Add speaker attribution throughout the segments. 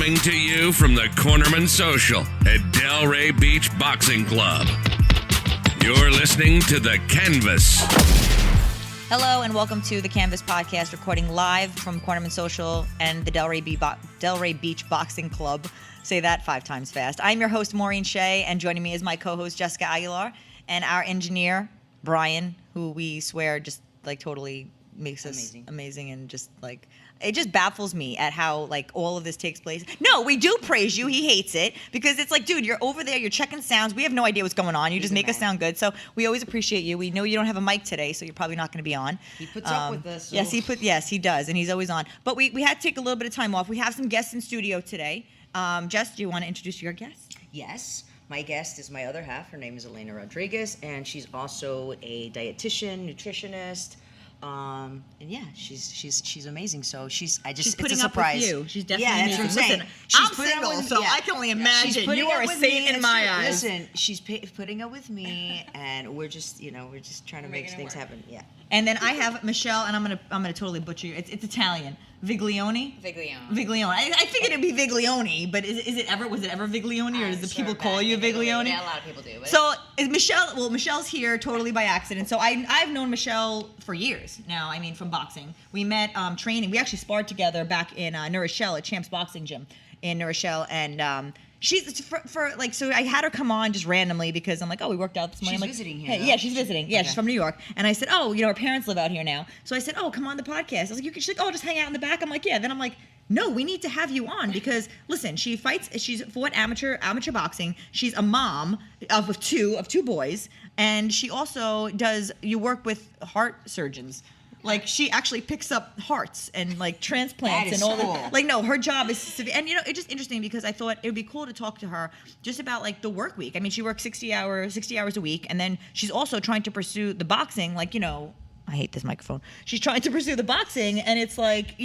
Speaker 1: Coming to you from the Cornerman Social at Delray Beach Boxing Club. You're listening to The Canvas.
Speaker 2: Hello and welcome to The Canvas Podcast, recording live from Cornerman Social and the Delray Beach Boxing Club. Say that 5 times fast. I'm your host, Maureen Shea, and joining me is my co-host, Jessica Aguilar, and our engineer, Brian, who we swear just like totally makes us amazing and just like... It just baffles me at how, like, all of this takes place. No, we do praise you. He hates it because it's like, dude, you're over there. You're checking sounds. We have no idea what's going on. You just make us sound good. So we always appreciate you. We know you don't have a mic today, so you're probably not going to be on.
Speaker 3: He puts up with us. So.
Speaker 2: Yes, he does, and he's always on. But we had to take a little bit of time off. We have some guests in studio today. Jess, do you want to introduce your guest?
Speaker 3: Yes. My guest is my other half. Her name is Elena Rodriguez, and she's also a dietitian, nutritionist. And yeah, she's amazing. So she's
Speaker 2: putting
Speaker 3: it's a surprise.
Speaker 2: Up with you. She's definitely
Speaker 3: that's what I'm saying.
Speaker 2: Listen,
Speaker 3: I'm
Speaker 2: single, so I can only imagine you are a saint in my eyes.
Speaker 3: Listen, she's putting up with me, and we're just trying to make things happen. Yeah.
Speaker 2: And then I have Michelle, and I'm gonna totally butcher you. It's Italian. Viglione. I figured it'd be Viglione, but was it ever Viglione, or does the people call you Viglione?
Speaker 4: Yeah, a lot of people do. But
Speaker 2: so is Michelle? Well, Michelle's here totally by accident. So I've known Michelle for years now. I mean, from boxing. We met training. We actually sparred together back in New Rochelle at Champs Boxing Gym in New Rochelle, and she's for like, so I had her come on just randomly because I'm like, oh, we worked out this morning.
Speaker 3: She's
Speaker 2: I'm like,
Speaker 3: visiting here.
Speaker 2: Hey, yeah, she's visiting. Yeah, okay. She's from New York. And I said, oh, her parents live out here now. So I said, oh, come on the podcast. I was like, she's like, oh, just hang out in the back. I'm like, yeah. Then I'm like, no, we need to have you on because listen, she fights. She's fought amateur boxing. She's a mom of two boys, and she also does. You work with heart surgeons. Like, she actually picks up hearts and, like, transplants and all
Speaker 3: cool.
Speaker 2: that. Like, no, her job is severe. And, it's just interesting because I thought it would be cool to talk to her just about, like, the work week. I mean, she works 60 hours a week, and then she's also trying to pursue the boxing, like, I hate this microphone. She's trying to pursue the boxing, and it's like,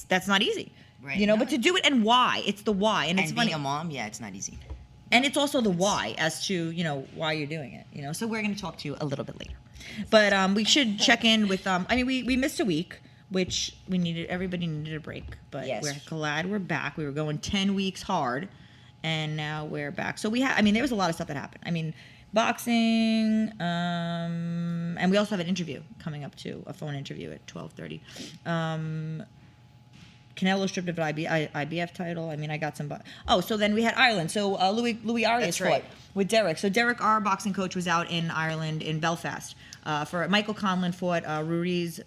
Speaker 2: that's not easy.
Speaker 3: Right.
Speaker 2: But to do it and why. It's the why. And it's
Speaker 3: being
Speaker 2: funny.
Speaker 3: A mom, yeah, it's not easy.
Speaker 2: And it's also the why as to, why you're doing it, So we're going to talk to you a little bit later. But we should check in with, we missed a week, which everybody needed a break. But
Speaker 3: yes.
Speaker 2: We're glad we're back. We were going 10 weeks hard, and now we're back. So there was a lot of stuff that happened. I mean, boxing, and we also have an interview coming up too, a phone interview at 12:30. Canelo stripped of an IBF title. I mean, I got some. So then we had Ireland. So Louis Arias fought with Derek. So Derek, our boxing coach, was out in Ireland in Belfast. For Michael Conlon fought Ruiz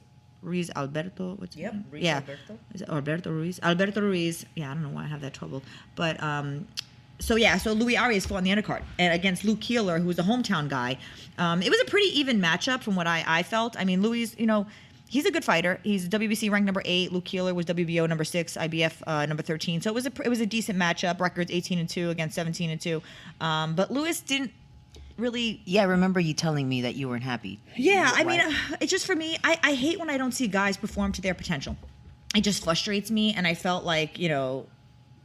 Speaker 2: Alberto. What's his name?
Speaker 3: Ruiz Alberto.
Speaker 2: Is it Alberto Ruiz? Alberto Ruiz. Yeah, I don't know why I have that trouble. But so Louis Arias fought in the undercard and against Luke Keeler, who was a hometown guy. It was a pretty even matchup from what I felt. I mean, Louis, he's a good fighter. He's WBC ranked number 8. Luke Keeler was WBO number 6, IBF number 13. So it was a decent matchup. Records 18-2 against 17-2. But Louis didn't really.
Speaker 3: Yeah, I remember you telling me that you weren't happy.
Speaker 2: Yeah, I mean, it's just for me. I hate when I don't see guys perform to their potential. It just frustrates me, and I felt like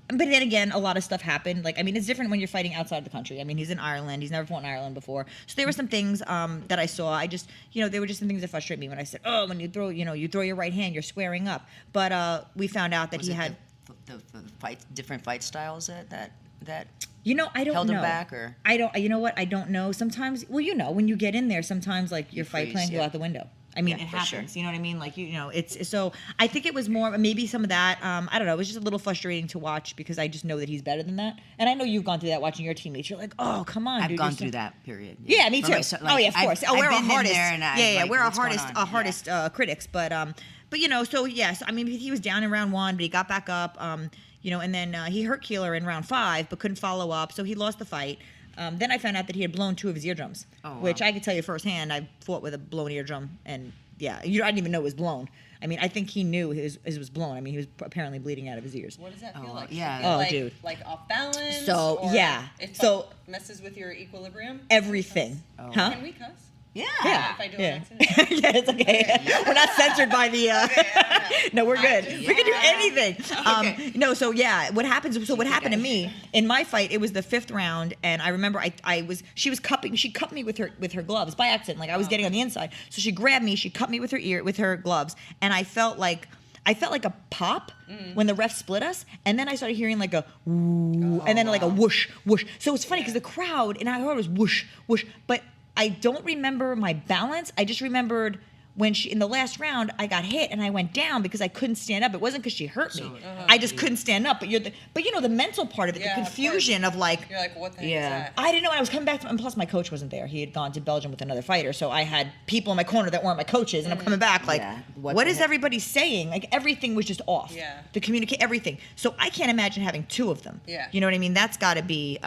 Speaker 2: But then again, a lot of stuff happened. Like, I mean, it's different when you're fighting outside the country. I mean, he's in Ireland. He's never fought in Ireland before. So there were some things that I saw. I just, there were just some things that frustrate me when I said, oh, when you throw your right hand, you're squaring up. But we found out that he had
Speaker 3: the different fight styles that
Speaker 2: I don't
Speaker 3: held
Speaker 2: know.
Speaker 3: him back, or
Speaker 2: I don't. You know what? I don't know. Sometimes, when you get in there, sometimes like your fight plan go out the window. I mean, it happens. Sure. You know what I mean? Like, it's so. I think it was more maybe some of that. I don't know. It was just a little frustrating to watch because I just know that he's better than that. And I know you've gone through that watching your teammates. You're like, oh, come on,
Speaker 3: I've
Speaker 2: dude.
Speaker 3: gone through that period.
Speaker 2: Yeah, me too. Of course. We're our hardest. We're our hardest critics. But so yes, I mean, he was down in round 1, but he got back up. And then he hurt Keeler in round 5, but couldn't follow up, so he lost the fight. Then I found out that he had blown 2 of his eardrums, which I could tell you firsthand. I fought with a blown eardrum, and I didn't even know it was blown. I mean, I think he knew his was blown. I mean, he was apparently bleeding out of his ears.
Speaker 4: What does that feel like?
Speaker 3: Yeah.
Speaker 2: Dude.
Speaker 4: Like off balance?
Speaker 2: So,
Speaker 4: It messes with your equilibrium?
Speaker 2: Everything. Huh?
Speaker 4: Can we cuss?
Speaker 2: Yeah.
Speaker 4: If I do an accident?
Speaker 2: Yeah, it's okay. We're not censored by the. No, we're good. We can do anything. What happens? So what happened to me in my fight? It was the 5th round, and I remember she cut me with her gloves by accident. Like I was getting on the inside, so she grabbed me, she cut me with her gloves, and I felt like I felt like a pop when the ref split us, and then I started hearing like a woo, and then like a whoosh, whoosh. So it's funny because the crowd, and I heard it was whoosh, whoosh, but I don't remember my balance. I just remembered when in the last round, I got hit and I went down because I couldn't stand up. It wasn't because she hurt me. I just couldn't stand up. But the mental part of it, the confusion of like,
Speaker 4: you're like, what the heck is that?
Speaker 2: I didn't know. I was coming back, and plus my coach wasn't there. He had gone to Belgium with another fighter, so I had people in my corner that weren't my coaches, and I'm coming back like, what is everybody saying? Like everything was just off.
Speaker 4: Yeah.
Speaker 2: The communicate everything. So I can't imagine having two of them.
Speaker 4: Yeah.
Speaker 2: You know what I mean? That's got to be.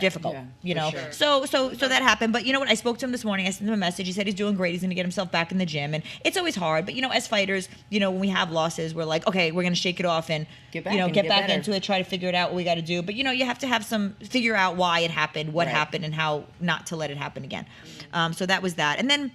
Speaker 2: Difficult,
Speaker 3: sure.
Speaker 2: So that happened. But you know what? I spoke to him this morning. I sent him a message. He said he's doing great. He's going to get himself back in the gym, and it's always hard. But as fighters, when we have losses, we're like, okay, we're going to shake it off and get back into it, try to figure it out what we got to do. But you have to have figure out why it happened, what happened, and how not to let it happen again. So that was that, and then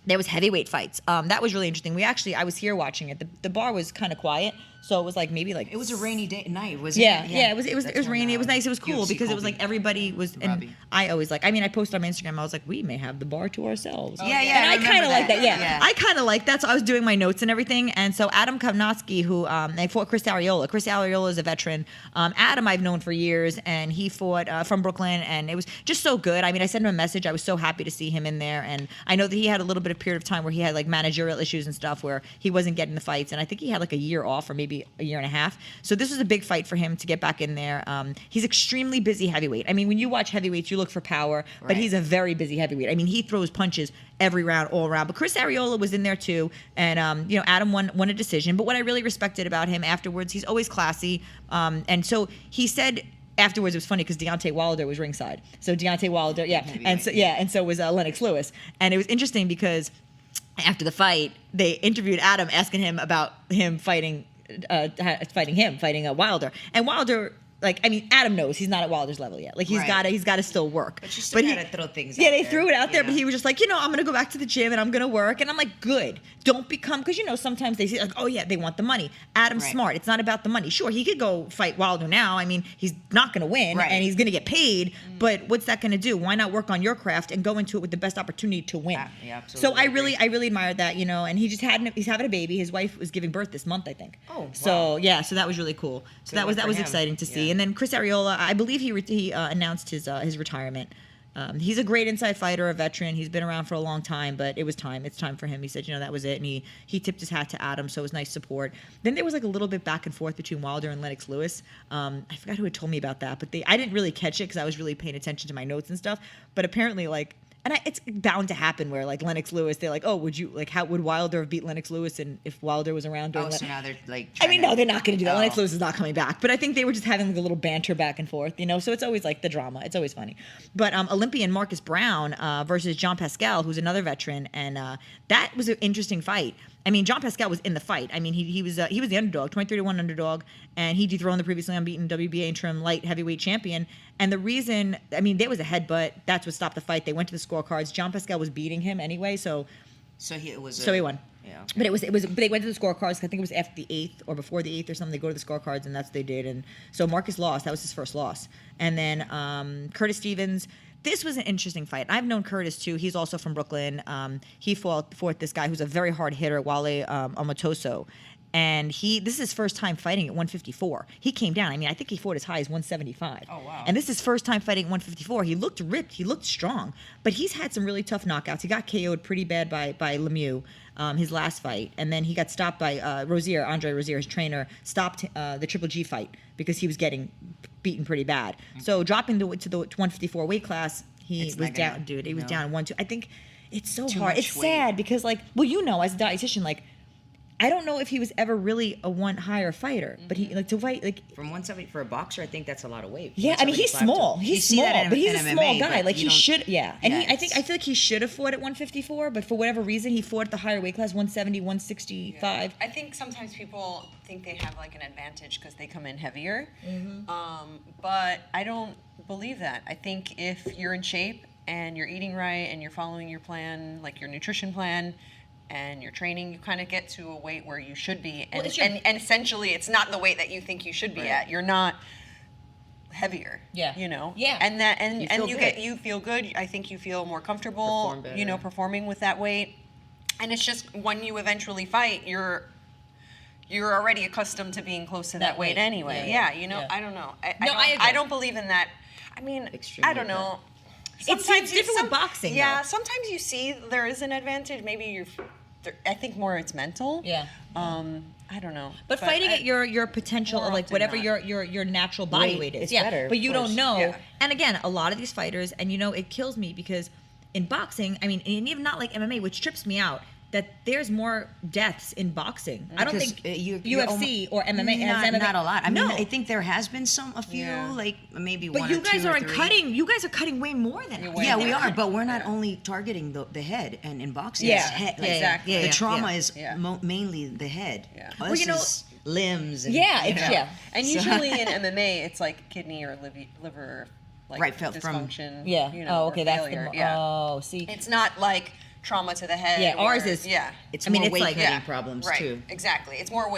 Speaker 2: there was heavyweight fights. That was really interesting. I was here watching it. The bar was kind of quiet. So it was like maybe like
Speaker 3: it was a rainy night, was
Speaker 2: it?
Speaker 3: Yeah,
Speaker 2: it was rainy. It was nice. It was cool because it was like everybody was. And I always I posted on my Instagram. I was like, we may have the bar to ourselves.
Speaker 3: Yeah.
Speaker 2: And I kind of like that. Yeah, I kind of like that. So I was doing my notes and everything. And so Adam Kovnatsky, who they fought Chris Arreola. Chris Arreola is a veteran. Adam I've known for years, and he fought from Brooklyn, and it was just so good. I mean, I sent him a message. I was so happy to see him in there, and I know that he had a little bit of period of time where he had like managerial issues and stuff where he wasn't getting the fights, and I think he had like a year off or maybe a year and a half. So this was a big fight for him to get back in there. He's extremely busy heavyweight. I mean, when you watch heavyweights, you look for power, but he's a very busy heavyweight. I mean, he throws punches every round, all around. But Chris Arreola was in there too, and Adam won a decision. But what I really respected about him afterwards, he's always classy, and so he said. Afterwards, it was funny because Deontay Wilder was ringside. So Deontay Wilder, and so was Lennox Lewis. And it was interesting because after the fight, they interviewed Adam, asking him about him fighting Wilder, and Wilder. Like, I mean, Adam knows he's not at Wilder's level yet. Like, he's got to still work.
Speaker 3: But you still got to throw things out
Speaker 2: there. Yeah, they threw it out there, but he was just like, I'm going to go back to the gym and I'm going to work. And I'm like, good. Don't become, because, sometimes they say, like, oh, yeah, they want the money. Adam's smart. It's not about the money. Sure, he could go fight Wilder now. I mean, he's not going to win, and he's going to get paid. But what's that going to do? Why not work on your craft and go into it with the best opportunity to win?
Speaker 3: Yeah, absolutely.
Speaker 2: So I really admired that, and he just he's having a baby. His wife was giving birth this month, I think.
Speaker 3: Oh, wow.
Speaker 2: So, yeah, so that was really cool. So that was exciting to see. And then Chris Arreola, I believe he announced his retirement. He's a great inside fighter, a veteran. He's been around for a long time, but it was time. It's time for him. He said, that was it, and he tipped his hat to Adam, so it was nice support. Then there was like a little bit back and forth between Wilder and Lennox Lewis. I forgot who had told me about that, but I didn't really catch it because I was really paying attention to my notes and stuff. But apparently, it's bound to happen where like Lennox Lewis, they're like, oh, how would Wilder have beat Lennox Lewis and if Wilder was around doing that?
Speaker 3: So now they're like.
Speaker 2: No, they're not going to do that. Lennox Lewis is not coming back. But I think they were just having like a little banter back and forth, So it's always like the drama. It's always funny. But Olympian Marcus Brown versus Jean Pascal, who's another veteran, and that was an interesting fight. I mean, Jean Pascal was in the fight. I mean, he was the underdog, 23-1 underdog, and he dethroned the previously unbeaten WBA interim light heavyweight champion. And the reason, there was a headbutt. That's what stopped the fight. They went to the scorecards. Jean Pascal was beating him anyway, so he won. Yeah. But it was. But they went to the scorecards. I think it was after the 8th or before the 8th or something. They go to the scorecards, and that's what they did. And so Marcus lost. That was his first loss. And then Curtis Stevens. This was an interesting fight. I've known Curtis too. He's also from Brooklyn. He fought this guy who's a very hard hitter, Wale Omotoso. And this is his first time fighting at 154. He came down. I think he fought as high as 175.
Speaker 3: Oh, wow.
Speaker 2: And this is his first time fighting at 154. He looked ripped. He looked strong. But he's had some really tough knockouts. He got KO'd pretty bad by Lemieux, his last fight. And then he got stopped by Andre Rozier, his trainer, stopped the Triple G fight because he was getting beaten pretty bad. So dropping to the 154 weight class, he was down, dude. He was down 1-2. I think it's so hard. It's sad because, as a dietitian, I don't know if he was ever really a one higher fighter, but he to fight
Speaker 3: from 170 for a boxer. I think that's a lot of weight.
Speaker 2: Yeah, he's small. He's small, but he's a small guy. He should. Yeah, and I feel like he should have fought at 154, but for whatever reason, he fought at the higher weight class, 170, 165.
Speaker 4: Yeah. I think sometimes people think they have an advantage because they come in heavier, but I don't believe that. I think if you're in shape and you're eating right and you're following your plan, like your nutrition plan, and your training, you kind of get to a weight where you should be, and essentially it's not the weight that you think you should be at. You're not heavier.
Speaker 2: Yeah.
Speaker 4: Yeah. And you feel good. I think you feel more comfortable. Performing with that weight, and it's just when you eventually fight, you're you're already accustomed to being close to that weight anyway.
Speaker 2: Yeah,
Speaker 4: You know,
Speaker 2: yeah.
Speaker 4: I don't know.
Speaker 2: I agree.
Speaker 4: I don't believe in that. I mean, I don't know.
Speaker 2: It's different with boxing.
Speaker 4: Yeah,
Speaker 2: though.
Speaker 4: sometimes you see there is an advantage. Maybe I think more it's mental.
Speaker 2: Yeah.
Speaker 4: I don't know.
Speaker 2: But fighting at your potential,
Speaker 4: more
Speaker 2: or like
Speaker 4: often
Speaker 2: whatever
Speaker 4: not.
Speaker 2: your natural body weight is.
Speaker 3: it's better,
Speaker 2: But
Speaker 3: of
Speaker 2: you
Speaker 3: course.
Speaker 2: don't know.
Speaker 4: Yeah.
Speaker 2: And again, a lot of these fighters, and it kills me because in boxing, I mean, and even not like MMA, which trips me out, that there's more deaths in boxing. I don't
Speaker 3: Because,
Speaker 2: think
Speaker 3: you're
Speaker 2: UFC or MMA has MMA.
Speaker 3: Not a lot. I mean,
Speaker 2: no.
Speaker 3: I think there has been a few, like maybe
Speaker 2: But
Speaker 3: one
Speaker 2: you
Speaker 3: or
Speaker 2: guys
Speaker 3: two or
Speaker 2: aren't
Speaker 3: three.
Speaker 2: cutting. You guys are cutting way more than us.
Speaker 3: Yeah, we are, but we're not only targeting the head, and in boxing,
Speaker 2: Yeah,
Speaker 3: it's head.
Speaker 2: yeah, exactly.
Speaker 3: The
Speaker 2: Yeah,
Speaker 3: trauma
Speaker 2: yeah.
Speaker 3: is mainly the head.
Speaker 4: Yeah.
Speaker 3: Us
Speaker 2: Well,
Speaker 3: is limbs. And,
Speaker 2: Yeah, it's yeah.
Speaker 4: And usually in MMA, it's like kidney or liver, like
Speaker 3: Right, from-
Speaker 4: dysfunction.
Speaker 2: Yeah.
Speaker 4: Or
Speaker 2: okay, that's
Speaker 4: failure.
Speaker 2: the.
Speaker 4: Yeah.
Speaker 2: Oh, see.
Speaker 4: It's not like trauma to the head.
Speaker 2: Yeah, ours
Speaker 4: or-
Speaker 2: is-
Speaker 4: Yeah.
Speaker 3: It's
Speaker 2: I mean,
Speaker 3: more
Speaker 2: it's
Speaker 3: weight
Speaker 2: like-
Speaker 3: cutting
Speaker 4: Yeah,
Speaker 3: problems
Speaker 4: right,
Speaker 3: too.
Speaker 4: Exactly. It's more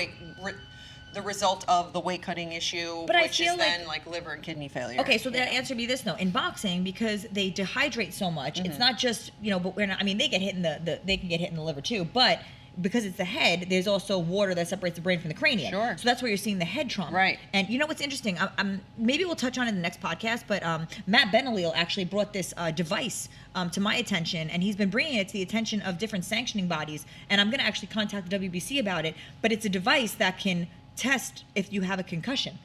Speaker 4: the result of the weight cutting issue,
Speaker 2: But I
Speaker 4: which
Speaker 2: feel
Speaker 4: is then like liver and kidney failure.
Speaker 2: Okay, so that answer me this though. In boxing, because they dehydrate so much, it's not just but we're not. I mean, they get hit in they can get hit in the liver too, but because it's the head, there's also water that separates the brain from the cranium.
Speaker 4: Sure.
Speaker 2: So that's where you're seeing the head trauma.
Speaker 4: Right.
Speaker 2: And you know what's interesting? Maybe we'll touch on it in the next podcast, but Matt Benalil actually brought this device to my attention, and he's been bringing it to the attention of different sanctioning bodies. And I'm going to actually contact the WBC about it. But it's a device that can test if you have a concussion.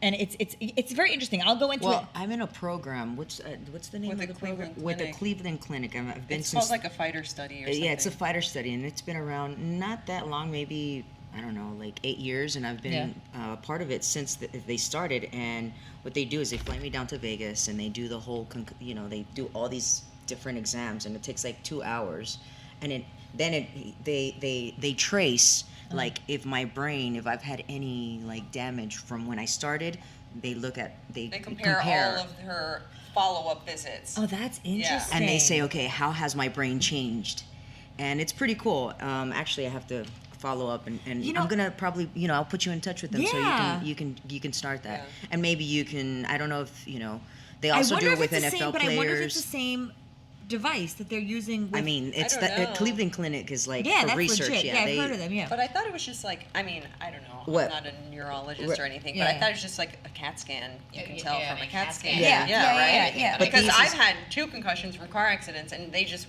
Speaker 2: And it's very interesting. I'll go into it.
Speaker 3: Well, I'm in a program. What's the name
Speaker 4: With
Speaker 3: of
Speaker 4: the
Speaker 3: the program?
Speaker 4: Cleveland
Speaker 3: With the
Speaker 4: Clinic.
Speaker 3: Cleveland Clinic. I've been
Speaker 4: It's
Speaker 3: since
Speaker 4: called like a fighter study or something.
Speaker 3: yeah, it's a fighter study, and it's been around not that long, maybe I don't know, like 8 years, and I've been part of it since they started. And what they do is they fly me down to Vegas, and they do the whole, they do all these different exams, and it takes like 2 hours, and they trace. Like if I've had any like damage from when I started, they
Speaker 4: compare all of her follow-up visits.
Speaker 2: Oh, that's interesting.
Speaker 3: and they say, okay, how has my brain changed? And it's pretty cool. Actually, I have to follow up, and I'm gonna probably, I'll put you in touch with them so you can start that, and maybe you can. I don't know if they also do it with NFL
Speaker 2: But
Speaker 3: players.
Speaker 2: I wonder if it's the same device that they're using. With,
Speaker 3: I mean, it's
Speaker 4: I
Speaker 3: the
Speaker 4: don't know.
Speaker 3: Cleveland Clinic is like
Speaker 2: yeah,
Speaker 3: for
Speaker 2: that's
Speaker 3: research.
Speaker 2: legit. Yeah, I've
Speaker 3: they,
Speaker 2: heard of them. Yeah.
Speaker 4: But I thought it was just like, I mean, I don't know.
Speaker 3: What?
Speaker 4: I'm not a neurologist
Speaker 3: Right.
Speaker 4: or anything,
Speaker 2: Yeah,
Speaker 4: but I
Speaker 2: yeah.
Speaker 4: thought it was just like a CAT scan. You can tell
Speaker 5: yeah,
Speaker 4: from a
Speaker 5: like
Speaker 4: CAT
Speaker 5: CAT
Speaker 4: scan.
Speaker 5: scan.
Speaker 2: Yeah.
Speaker 4: Right?
Speaker 2: But
Speaker 4: Because
Speaker 3: these
Speaker 4: I've
Speaker 3: is-
Speaker 4: had 2 concussions from car accidents, and they just,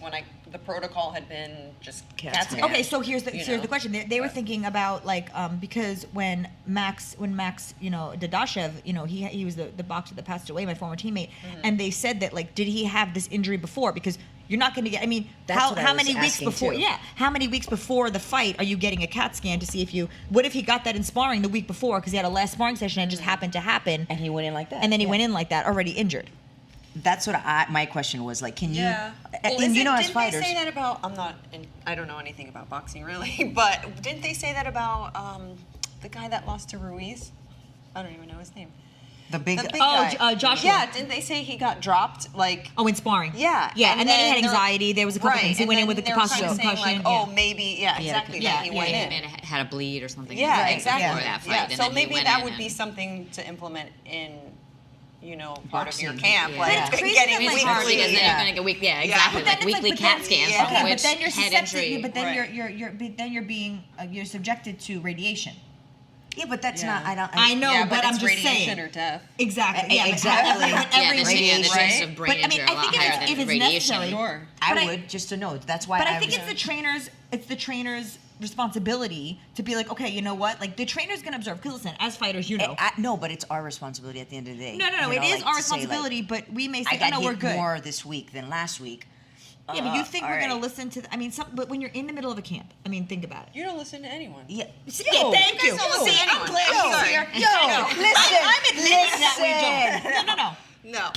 Speaker 4: the protocol had been just
Speaker 3: CAT
Speaker 4: CAT
Speaker 3: scan.
Speaker 4: scan.
Speaker 2: Okay, so here's the
Speaker 4: You know?
Speaker 2: question. They were thinking about like because when Max Dadashev, he was the boxer that passed away, my former teammate, and they said that like did he have this injury before? Because you're not going to get. I mean,
Speaker 3: That's what I
Speaker 2: how
Speaker 3: was
Speaker 2: many weeks
Speaker 3: asking,
Speaker 2: before?
Speaker 3: too.
Speaker 2: Yeah, how many weeks before the fight are you getting a CAT scan to see if you? What if he got that in sparring the week before because he had a last sparring session and it just happened to happen,
Speaker 3: and he went in like that.
Speaker 2: and then he went in like that already injured.
Speaker 3: That's what my question was. Like, can you?
Speaker 4: Yeah.
Speaker 3: And
Speaker 4: Well,
Speaker 3: as
Speaker 4: didn't
Speaker 3: fighters,
Speaker 4: they say that about? I don't know anything about boxing really, but didn't they say that about the guy that lost to Ruiz? I don't even know his name.
Speaker 3: the big.
Speaker 4: The big
Speaker 2: Oh,
Speaker 4: guy.
Speaker 2: Joshua.
Speaker 4: Yeah, didn't they say he got dropped? Like,
Speaker 2: Oh, in sparring.
Speaker 4: yeah.
Speaker 2: Yeah, and then he had
Speaker 4: they're-
Speaker 2: anxiety. There was a couple
Speaker 4: right,
Speaker 2: things. He
Speaker 4: and
Speaker 2: went in
Speaker 4: then
Speaker 2: with a
Speaker 4: they were
Speaker 2: possible
Speaker 4: kinda saying,
Speaker 2: concussion.
Speaker 4: like, oh, maybe, exactly.
Speaker 2: yeah,
Speaker 4: that he went
Speaker 5: He
Speaker 4: in.
Speaker 5: may have had a bleed or something.
Speaker 4: Yeah,
Speaker 5: right
Speaker 4: exactly.
Speaker 5: Before that fight,
Speaker 4: Yeah,
Speaker 5: and
Speaker 4: so
Speaker 5: then he
Speaker 4: maybe
Speaker 5: went
Speaker 4: that
Speaker 5: in
Speaker 4: would be
Speaker 5: and-
Speaker 4: something to implement in, part of your
Speaker 3: Boxing.
Speaker 4: camp,
Speaker 5: Yeah.
Speaker 4: like
Speaker 5: But
Speaker 2: it's crazy
Speaker 4: getting
Speaker 2: that, like,
Speaker 5: It's hard
Speaker 4: weekly.
Speaker 5: because then you're going to get weekly. Yeah, exactly.
Speaker 2: But then
Speaker 5: Like
Speaker 2: it's
Speaker 5: weekly
Speaker 2: but
Speaker 5: CAT
Speaker 2: then-
Speaker 5: scans
Speaker 4: yeah.
Speaker 5: from
Speaker 2: Okay,
Speaker 5: which
Speaker 2: but then you're
Speaker 5: head
Speaker 2: susceptible.
Speaker 5: injury.
Speaker 2: But then
Speaker 4: Right.
Speaker 2: you're being you're subjected to radiation.
Speaker 3: Yeah, but that's
Speaker 4: Yeah.
Speaker 3: not.
Speaker 2: I know,
Speaker 4: Yeah,
Speaker 2: but I'm
Speaker 4: it's
Speaker 2: just
Speaker 4: radiation
Speaker 2: saying.
Speaker 4: or death.
Speaker 2: Exactly. Yeah,
Speaker 3: Exactly.
Speaker 5: yeah, the
Speaker 2: radiation.
Speaker 5: chances of brain
Speaker 2: But, I mean,
Speaker 5: injury
Speaker 2: I
Speaker 5: are a lot
Speaker 2: think if
Speaker 5: higher
Speaker 2: it's-
Speaker 5: than
Speaker 2: if it's
Speaker 5: radiation.
Speaker 2: necessary.
Speaker 4: Sure.
Speaker 2: But
Speaker 3: I
Speaker 2: I-
Speaker 3: would just to know. That's why.
Speaker 2: But I think it's the trainer's responsibility to be like, okay, you know what? Like the trainer's gonna observe. Because listen, as fighters,
Speaker 3: No, but it's our responsibility at the end of the day.
Speaker 2: No.
Speaker 3: You
Speaker 2: It
Speaker 3: know,
Speaker 2: is
Speaker 3: like,
Speaker 2: our
Speaker 3: to say, like,
Speaker 2: responsibility. But we may
Speaker 3: I
Speaker 2: say,
Speaker 3: got
Speaker 2: no,
Speaker 3: hit
Speaker 2: we're good.
Speaker 3: more this week than last week.
Speaker 2: Yeah, but you think we're
Speaker 3: all
Speaker 2: gonna
Speaker 3: right.
Speaker 2: listen to? But when you're in the middle of a camp, I mean, think about it.
Speaker 4: You don't listen to anyone.
Speaker 3: Yeah.
Speaker 2: Yeah, thank you.
Speaker 4: guys don't listen
Speaker 2: See,
Speaker 4: to
Speaker 2: I'm
Speaker 4: anyone.
Speaker 2: glad
Speaker 4: Yo,
Speaker 2: she's here.
Speaker 3: listen,
Speaker 2: I'm admitting that we don't. No.
Speaker 4: No.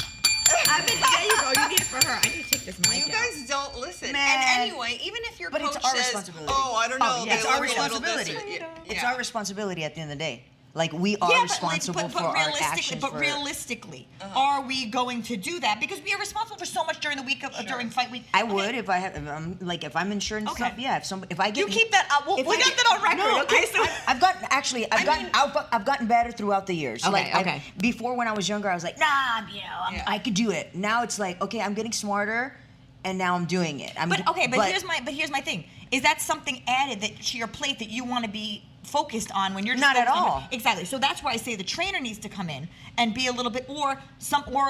Speaker 2: I've been, there you go. You need it for her. I need to take this mic
Speaker 4: You
Speaker 2: out.
Speaker 4: guys don't listen.
Speaker 3: Man.
Speaker 4: And anyway, even if your
Speaker 3: But
Speaker 4: coach
Speaker 3: it's our
Speaker 4: says,
Speaker 3: responsibility.
Speaker 4: "Oh, I don't know,"
Speaker 3: yeah, it's
Speaker 4: they
Speaker 3: our
Speaker 4: look a little
Speaker 3: responsibility.
Speaker 4: this or-
Speaker 3: It's
Speaker 4: yeah.
Speaker 3: our responsibility at the end of the day. Like we are
Speaker 2: Yeah,
Speaker 3: responsible
Speaker 2: but
Speaker 3: for our
Speaker 2: realistically,
Speaker 3: actions.
Speaker 2: but
Speaker 3: for,
Speaker 2: realistically, are we going to do that? Because we are responsible for so much during the week during fight week.
Speaker 3: I would if I have, if I'm insured and
Speaker 2: Okay.
Speaker 3: stuff. Yeah, if I get
Speaker 2: You keep that. We
Speaker 3: if I
Speaker 2: got
Speaker 3: get-
Speaker 2: that on record.
Speaker 3: No,
Speaker 2: okay, so
Speaker 3: I've gotten better throughout the years.
Speaker 5: Okay,
Speaker 3: Like
Speaker 5: okay.
Speaker 3: Before when I was younger, I was like, I could do it. Now it's like, okay, I'm getting smarter, and now I'm doing it.
Speaker 2: But here's my thing. Is that something added that to your plate that you want to be focused on when you're just
Speaker 3: Not at
Speaker 2: focused on-
Speaker 3: all.
Speaker 2: Exactly. So that's why I say the trainer needs to come in and be a little bit, or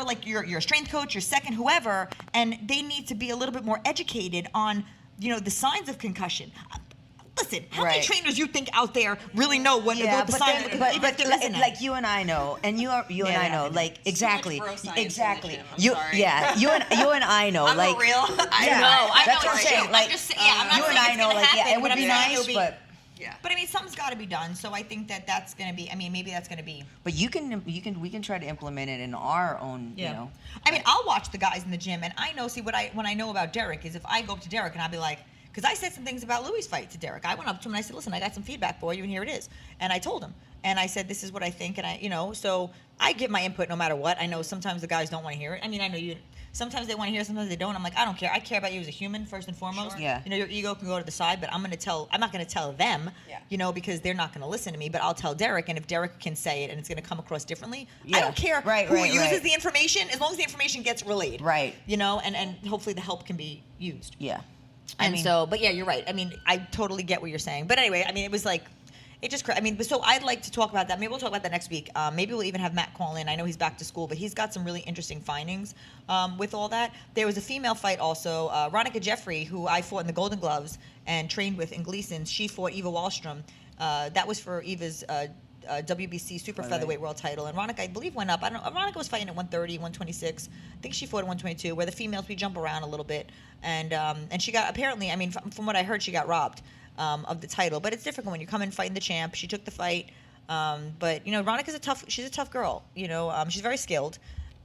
Speaker 2: like your strength coach, your second, whoever, and they need to be a little bit more educated on, the signs of concussion. Listen, how many
Speaker 3: Right.
Speaker 2: trainers you think out there really know what the signs of concussion?
Speaker 3: but like you and I know, and you and I know, like exactly,
Speaker 4: bro science in the
Speaker 3: exactly.
Speaker 4: gym. I'm sorry.
Speaker 3: You and I know,
Speaker 4: I'm
Speaker 3: like
Speaker 4: a real.
Speaker 2: I know.
Speaker 3: That's what I'm saying.
Speaker 2: I'm
Speaker 3: Like,
Speaker 2: just saying, I'm not
Speaker 3: you
Speaker 2: saying
Speaker 3: and I
Speaker 2: it's
Speaker 3: know,
Speaker 2: gonna
Speaker 3: like,
Speaker 2: happen,
Speaker 3: it would
Speaker 2: but I'm
Speaker 3: be
Speaker 2: saying
Speaker 3: nice,
Speaker 2: it'll be-
Speaker 3: but.
Speaker 4: Yeah.
Speaker 2: But I mean, something's got to be done. So I think that's going to be. I mean, maybe that's going to be.
Speaker 3: But we can try to implement it in our own, you know.
Speaker 2: I mean, I'll watch the guys in the gym, and I know. See, when I know about Derek is if I go up to Derek and I'll be like, because I said some things about Louis' fight to Derek. I went up to him and I said, listen, I got some feedback for you, and here it is. And I told him, and I said, this is what I think, and so I give my input no matter what. I know sometimes the guys don't want to hear it. I mean, I know you. Sometimes they want to hear, sometimes they don't. I'm like, I don't care. I care about you as a human first and foremost.
Speaker 3: Sure. Yeah.
Speaker 2: Your ego can go to the side, but I'm not going to tell them.
Speaker 4: Yeah.
Speaker 2: Because they're not going to listen to me. But I'll tell Derek, and if Derek can say it and it's going to come across differently, I
Speaker 3: Yeah.
Speaker 2: don't care
Speaker 3: Right,
Speaker 2: who
Speaker 3: right,
Speaker 2: uses
Speaker 3: right.
Speaker 2: the information, as long as the information gets relayed.
Speaker 3: Right.
Speaker 2: And hopefully the help can be used.
Speaker 3: Yeah.
Speaker 2: But yeah, you're right. I mean, I totally get what you're saying. But anyway, I mean, it was like, it just, I mean, so I'd like to talk about that. Maybe we'll talk about that next week. Maybe we'll even have Matt call in. I know he's back to school, but he's got some really interesting findings with all that. There was a female fight also. Ronica Jeffrey, who I fought in the Golden Gloves and trained with in Gleason, she fought Eva Wallstrom. That was for Eva's WBC super featherweight world title. And Ronica, I believe, went up. I don't know. Ronica was fighting at 130, 126. I think she fought at 122, where the females, we jump around a little bit. And she got, apparently, I mean, from what I heard, she got robbed of the title. But it's different when you come in fighting the champ. She took the fight. But, Ronica's she's a tough girl. She's very skilled.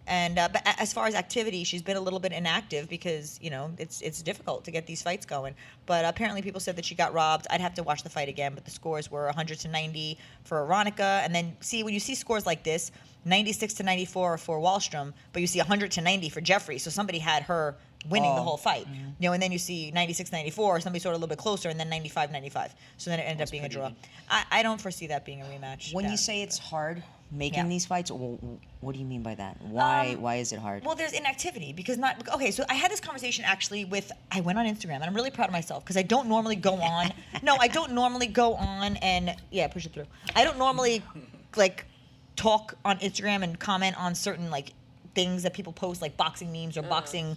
Speaker 2: And but as far as activity, she's been a little bit inactive because it's difficult to get these fights going. But apparently, people said that she got robbed. I'd have to watch the fight again, but the scores were 100-90 for Ronica, and then when you see scores like this, 96-94 for Wallstrom, but you see 100-90 for Jeffrey. So somebody had her winning the whole fight. And then you see 96-94, somebody sort of a little bit closer, and then 95-95. So then it ended up being a draw. I don't foresee that being a rematch.
Speaker 3: When you say it's hard making these fights, what do you mean by that? Why is it hard?
Speaker 2: Well, there's inactivity because so I had this conversation actually I went on Instagram, and I'm really proud of myself because I don't normally go on. No, I don't normally go on and push it through. I don't normally talk on Instagram and comment on certain things that people post, like boxing memes or boxing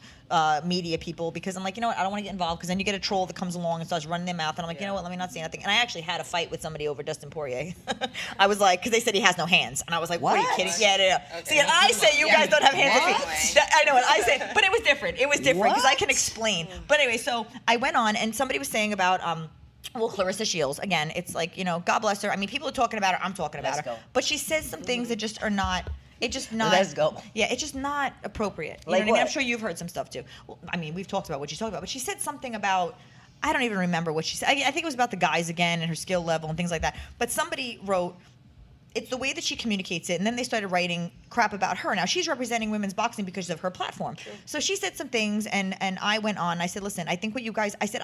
Speaker 2: media people, because I'm like, you know what, I don't want to get involved, because then you get a troll that comes along and starts running their mouth, and I'm like, you know what, let me not say nothing. And I actually had a fight with somebody over Dustin Poirier. I was like, because they said he has no hands, and I was like, what are you kidding? Yeah. Okay. See, and I say you guys don't have hands. I know what I say, but it was different. It was different because I can explain. But anyway, so I went on, and somebody was saying about Clarissa Shields, again, it's like, God bless her. I mean, people are talking about her. I'm talking about her. But she says some things that just are not. It's just not.
Speaker 3: Let's go.
Speaker 2: Yeah, it's just not appropriate. You
Speaker 3: Like
Speaker 2: know what I mean? I'm
Speaker 3: what?
Speaker 2: sure you've heard some stuff too. Well, I mean, we've talked about what she's talking about, but she said something about, I don't even remember what she said. I think it was about the guys again and her skill level and things like that. But somebody wrote, it's the way that she communicates it, and then they started writing crap about her. Now, she's representing women's boxing because of her platform. True. So she said some things, and I went on. I said, listen, I think what you guys, I said,